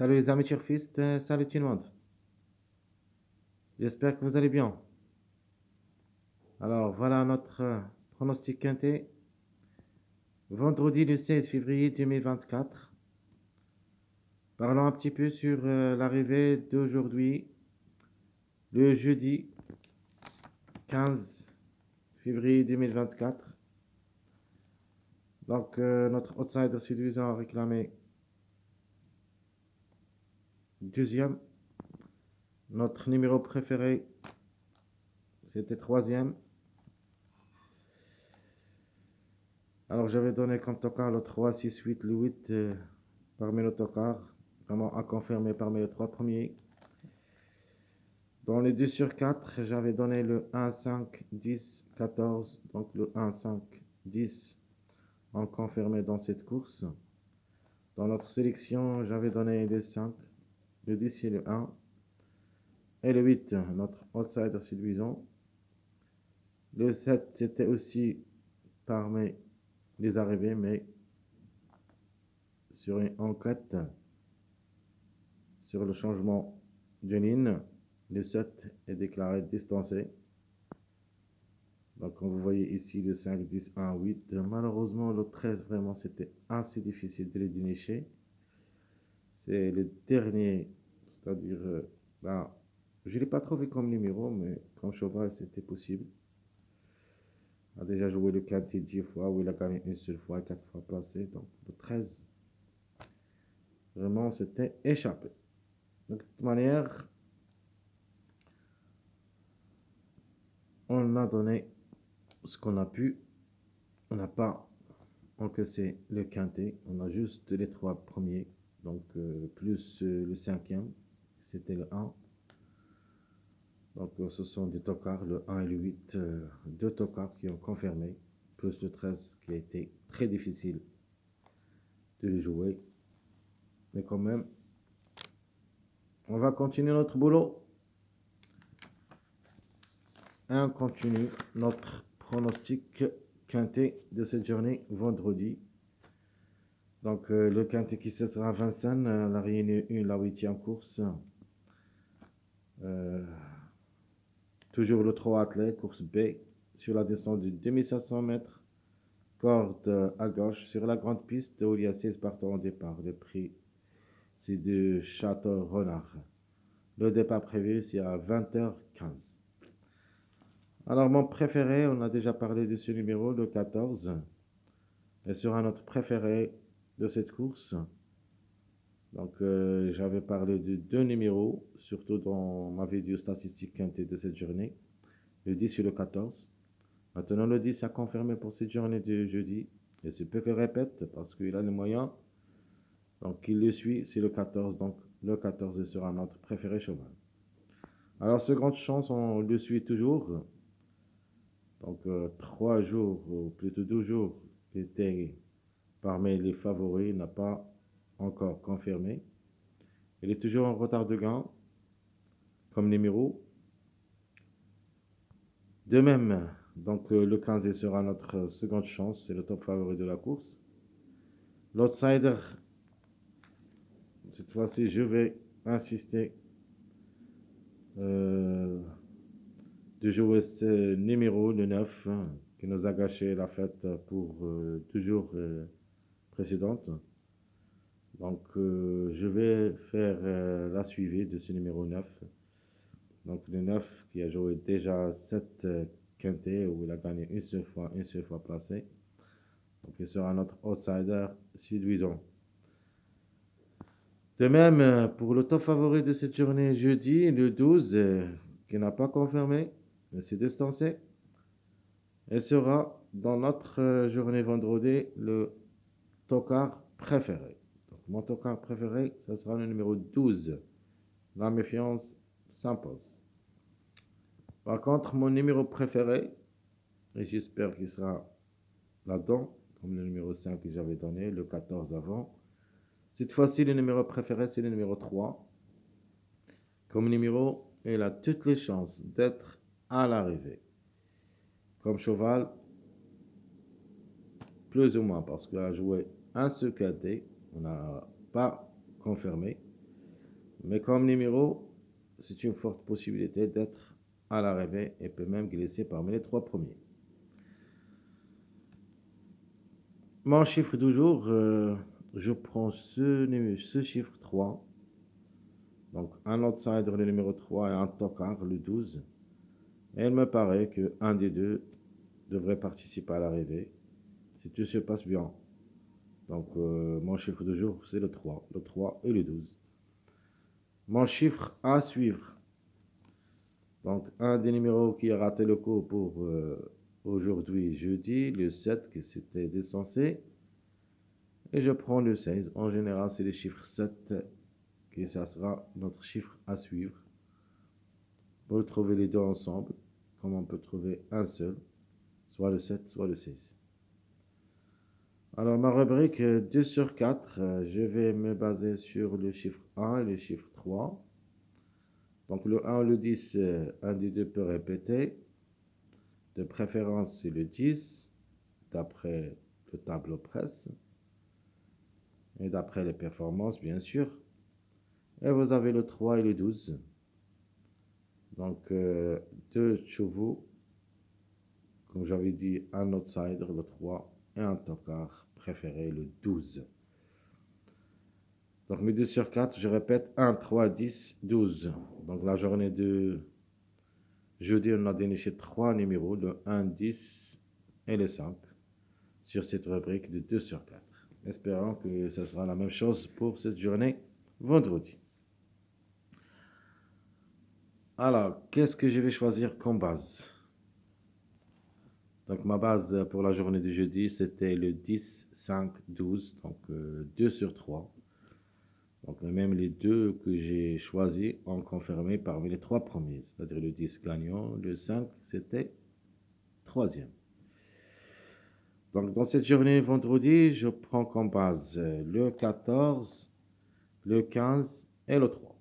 Salut les amis turfistes, salut tout le monde. J'espère que vous allez bien. Alors voilà notre pronostic quintet. Vendredi le 16 février 2024. Parlons un petit peu sur l'arrivée d'aujourd'hui, le jeudi 15 février 2024. Donc notre outsider séduisant a réclamé deuxième. Notre numéro préféré, c'était troisième. Alors j'avais donné comme tocard le 3, 6, 8, le 8 parmi le tocard, vraiment à confirmer parmi les trois premiers. Dans les 2 sur 4, j'avais donné le 1, 5, 10, 14, donc le 1, 5, 10 en confirmé dans cette course. Dans notre sélection, j'avais donné le 5, le 10 et le 1. Et le 8, notre outsider séduisant. Le 7, c'était aussi parmi les arrivées, mais sur une enquête sur le changement de ligne, le 7 est déclaré distancé. Donc, comme vous voyez ici, le 5, 10, 1, 8. Malheureusement, le 13, vraiment, c'était assez difficile de le dénicher. C'est le dernier, c'est-à-dire, ben, je ne l'ai pas trouvé comme numéro, mais comme cheval, c'était possible. Il a déjà joué le quintet 10 fois, où il a gagné une seule fois, 4 fois placé. Donc, le 13, vraiment, c'était échappé. Donc, de toute manière, on a donné ce qu'on a pu. On n'a pas encaissé le quintet. On a juste les trois premiers. Donc, plus le cinquième, c'était le 1. Donc, ce sont des tocards, le 1 et le 8, deux tocards qui ont confirmé, plus le 13 qui a été très difficile de le jouer. Mais quand même, on va continuer notre boulot. Et on continue notre pronostic quintet de cette journée, vendredi. Donc, le quintet qui sera à Vincennes, la réunion 1, la 8e course. Toujours le 3 athlète, course B, sur la distance de 2500 mètres. Corde à gauche sur la grande piste où il y a 16 partants au départ. Le prix, c'est de Château Renard. Le départ prévu, c'est à 20h15. Alors, mon préféré, on a déjà parlé de ce numéro, le 14. Et sera notre préféré de cette course. Donc, j'avais parlé de deux numéros, surtout dans ma vidéo statistique quintée de cette journée, le 10 et le 14. Maintenant, le 10 a confirmé pour cette journée de jeudi. Et c'est peu que répète, parce qu'il a les moyens. Donc, il le suit, c'est le 14. Donc, le 14 sera notre préféré cheval. Alors, seconde chance, on le suit toujours. Donc, 3 jours, ou plutôt 12 jours, il était parmi les favoris, il n'a pas encore confirmé. Il est toujours en retard de gain, comme numéro. De même, donc le 15 sera notre seconde chance, c'est le top favori de la course. L'outsider, cette fois-ci, je vais insister de jouer ce numéro, le 9, qui nous a gâché la fête pour 2 jours précédentes. Donc, je vais faire la suivie de ce numéro 9. Donc, le 9 qui a joué déjà 7 quintets où il a gagné une seule fois placé. Donc, il sera notre outsider séduisant. De même, pour le top favori de cette journée jeudi, le 12, qui n'a pas confirmé, mais s'est distancé, et sera dans notre journée vendredi le tocard préféré. Donc, mon tocard préféré, ce sera le numéro 12. La méfiance s'impose. Par contre, mon numéro préféré, et j'espère qu'il sera là-dedans, comme le numéro 5 que j'avais donné, le 14 avant. Cette fois-ci, le numéro préféré, c'est le numéro 3. Comme numéro, il a toutes les chances d'être à l'arrivée. Comme cheval, plus ou moins, parce qu'il a joué un seul cadet, on n'a pas confirmé. Mais comme numéro, c'est une forte possibilité d'être à l'arrivée et peut même glisser parmi les 3 premiers. Mon chiffre du jour, je prends ce chiffre 3. Donc un outsider, le numéro 3, et un tocard, le 12. Et il me paraît que un des deux devrait participer à l'arrivée, si tout se passe bien. Donc mon chiffre du jour, c'est le 3 et le 12. Mon chiffre à suivre. Donc un des numéros qui a raté le coup pour aujourd'hui, jeudi, le 7 qui s'était décensé. Et je prends le 16. En général, c'est le chiffre 7 qui ça sera notre chiffre à suivre. Pour trouver les deux ensemble, comme on peut trouver un seul, soit le 7, soit le 16. Alors ma rubrique 2 sur 4, je vais me baser sur le chiffre 1 et le chiffre 3. Donc le 1 ou le 10, un des deux peut répéter. De préférence, c'est le 10, d'après le tableau presse. Et d'après les performances, bien sûr. Et vous avez le 3 et le 12. Donc, deux chevaux, comme j'avais dit, un outsider, le 3, et un tocard préféré, le 12. Donc, mes 2 sur 4, je répète, 1, 3, 10, 12. Donc, la journée de jeudi, on a déniché 3 numéros, le 1, 10 et le 5, sur cette rubrique de 2 sur 4. Espérons que ce sera la même chose pour cette journée vendredi. Alors, qu'est-ce que je vais choisir comme base? Donc, ma base pour la journée de jeudi, c'était le 10, 5, 12, donc 2 sur 3. Donc, même les deux que j'ai choisis ont confirmé parmi les 3 premiers, c'est-à-dire le 10 gagnant, le 5, c'était troisième. Donc, dans cette journée vendredi, je prends comme base le 14, le 15 et le 3.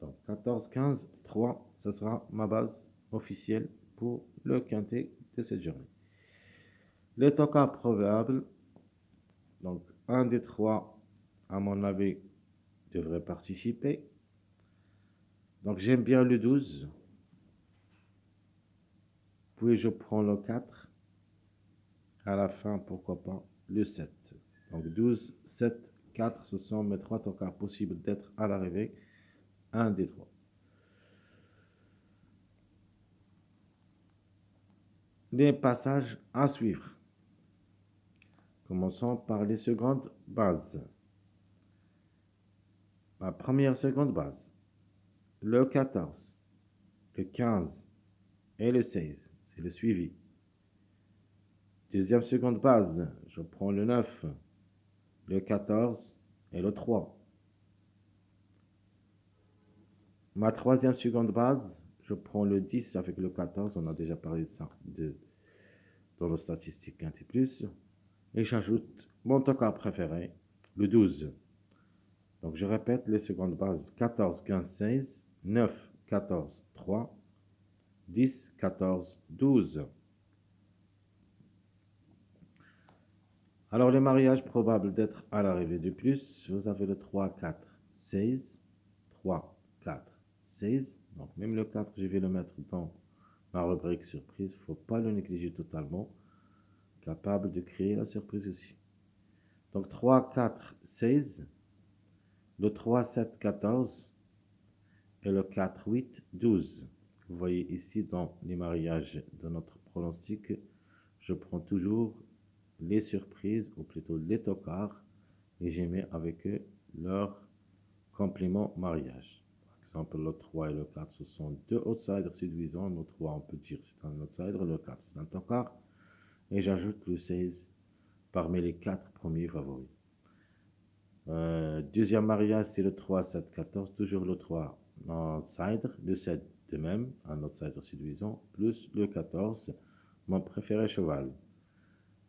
Donc, 14, 15, 3, ce sera ma base officielle pour le quintet de cette journée. Les tocars probables, donc un des 3, à mon avis, devrait participer. Donc, j'aime bien le 12. Puis, je prends le 4. À la fin, pourquoi pas, le 7. Donc, 12, 7, 4, ce sont mes 3 tocars possibles d'être à l'arrivée. Un des 3. Les passages à suivre. Commençons par les secondes bases. Ma première seconde base. Le 14, le 15 et le 16. C'est le suivi. Deuxième seconde base. Je prends le 9, le 14 et le 3. Ma troisième seconde base, je prends le 10 avec le 14, on a déjà parlé de ça dans nos statistiques Quintet Plus, et j'ajoute mon tocard préféré, le 12. Donc je répète les secondes bases, 14, 15, 16, 9, 14, 3, 10, 14, 12. Alors les mariages probables d'être à l'arrivée de plus, vous avez le 3, 4, 16, 3, 4, 16. Donc même le 4, je vais le mettre dans ma rubrique surprise. Il ne faut pas le négliger totalement. Capable de créer la surprise aussi. Donc 3, 4, 16. Le 3, 7, 14. Et le 4, 8, 12. Vous voyez ici dans les mariages de notre pronostic, je prends toujours les surprises, ou plutôt les tocards, et je mets avec eux leur complément mariage. Par exemple, le 3 et le 4, ce sont deux outsiders séduisants. Le 3, on peut dire c'est un outsider, le 4, c'est un tocard. Et j'ajoute le 16 parmi les 4 premiers favoris. Deuxième mariage, c'est le 3, 7, 14. Toujours le 3, un outsider. Le 7, de même, un outsider séduisant. Plus le 14, mon préféré cheval.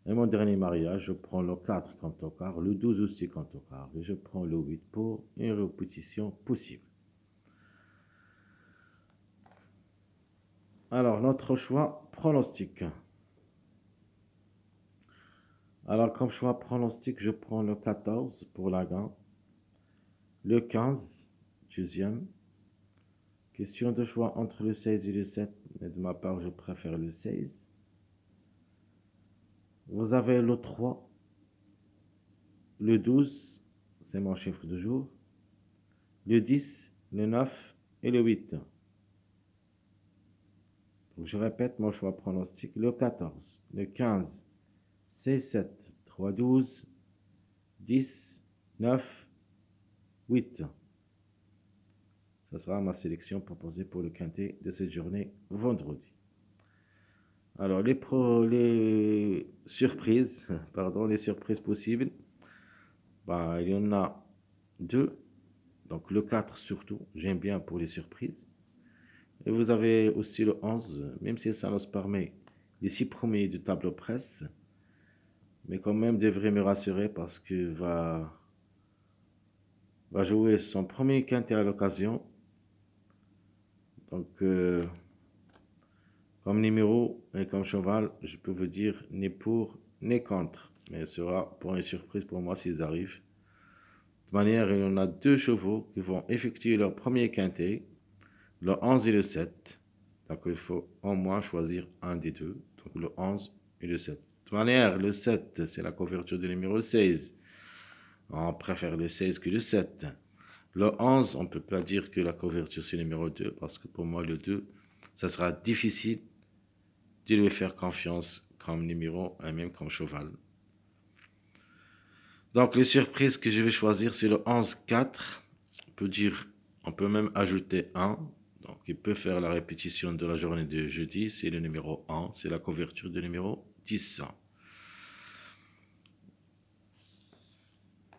Et mon dernier mariage, je prends le 4 comme tocard, le 12 aussi comme tocard. Et je prends le 8 pour une répétition possible. Alors, notre choix pronostic. Alors, comme choix pronostic, je prends le 14 pour la gagne. Le 15, deuxième. Question de choix entre le 16 et le 7. Mais de ma part, je préfère le 16. Vous avez le 3, le 12, c'est mon chiffre de jour, le 10, le 9 et le 8. Donc, je répète mon choix pronostic, le 14, le 15, 6, 7, 3, 12, 10, 9, 8. Ce sera ma sélection proposée pour le quintet de cette journée vendredi. Alors, les surprises, pardon, les surprises possibles, bah, il y en a deux. Donc, le 4 surtout, j'aime bien pour les surprises. Et vous avez aussi le 11, même si ça nous permet les 6 premiers du tableau presse. Mais quand même, devrait me rassurer parce que va jouer son premier quintet à l'occasion. Donc, comme numéro et comme cheval, je peux vous dire ni pour ni contre. Mais ce sera pour une surprise pour moi s'ils arrivent. De toute manière, il y en a deux chevaux qui vont effectuer leur premier quintet, le 11 et le 7. Donc il faut au moins choisir un des deux, donc le 11 et le 7. De toute manière, le 7, c'est la couverture du numéro 16. On préfère le 16 que le 7. Le 11, on ne peut pas dire que la couverture c'est le numéro 2, parce que pour moi le 2, ça sera difficile de lui faire confiance comme numéro et même comme cheval. Donc les surprises que je vais choisir, c'est le 11-4. On peut même ajouter 1. Donc il peut faire la répétition de la journée de jeudi, c'est le numéro 1, c'est la couverture du numéro 10.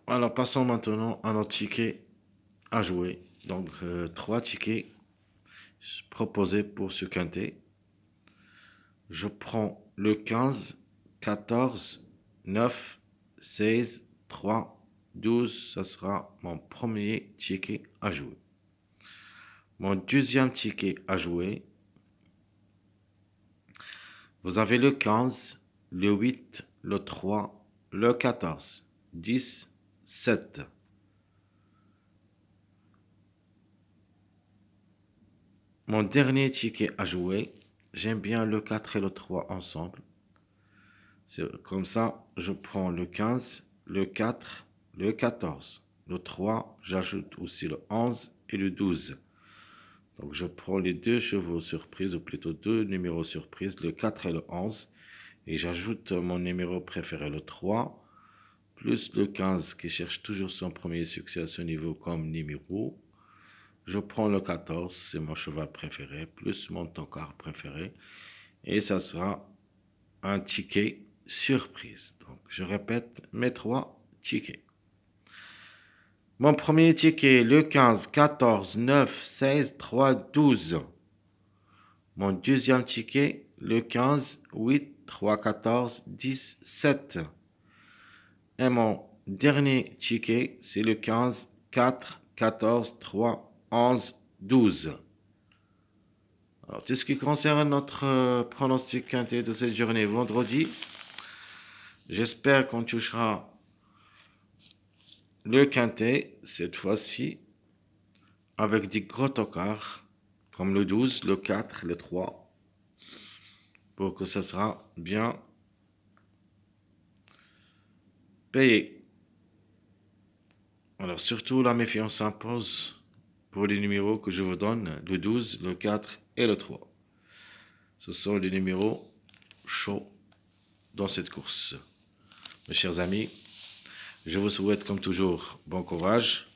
Alors passons maintenant à notre ticket à jouer. Donc 3 tickets proposés pour ce quintet. Je prends le 15, 14, 9, 16, 3, 12. Ça sera mon premier ticket à jouer. Mon deuxième ticket à jouer, vous avez le 15, le 8, le 3, le 14, 10, 7. Mon dernier ticket à jouer, j'aime bien le 4 et le 3 ensemble. Comme ça, je prends le 15, le 4, le 14, le 3, j'ajoute aussi le 11 et le 12. Donc je prends les deux chevaux surprises, ou plutôt deux numéros surprises, le 4 et le 11, et j'ajoute mon numéro préféré, le 3, plus le 15 qui cherche toujours son premier succès à ce niveau comme numéro. Je prends le 14, c'est mon cheval préféré, plus mon tocard préféré, et ça sera un ticket surprise. Donc je répète mes 3 tickets. Mon premier ticket, le 15, 14, 9, 16, 3, 12. Mon deuxième ticket, le 15, 8, 3, 14, 10, 7. Et mon dernier ticket, c'est le 15, 4, 14, 3, 11, 12. Alors, tout ce qui concerne notre pronostic quintet de cette journée vendredi, j'espère qu'on touchera le quintet cette fois-ci avec des gros tocards comme le 12, le 4, le 3 pour que ça sera bien payé. Alors surtout la méfiance s'impose pour les numéros que je vous donne, le 12, le 4 et le 3. Ce sont les numéros chauds dans cette course. Mes chers amis, je vous souhaite comme toujours bon courage,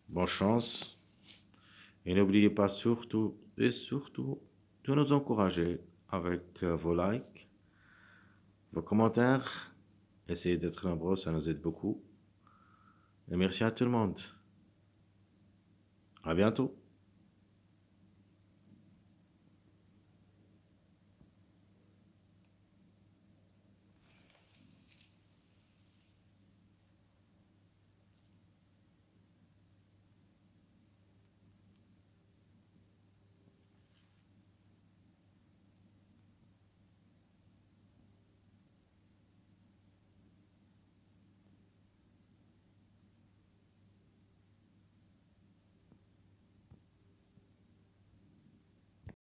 bonne chance et n'oubliez pas surtout et surtout de nous encourager avec vos likes, vos commentaires. Essayez d'être nombreux, ça nous aide beaucoup. Et merci à tout le monde. À bientôt.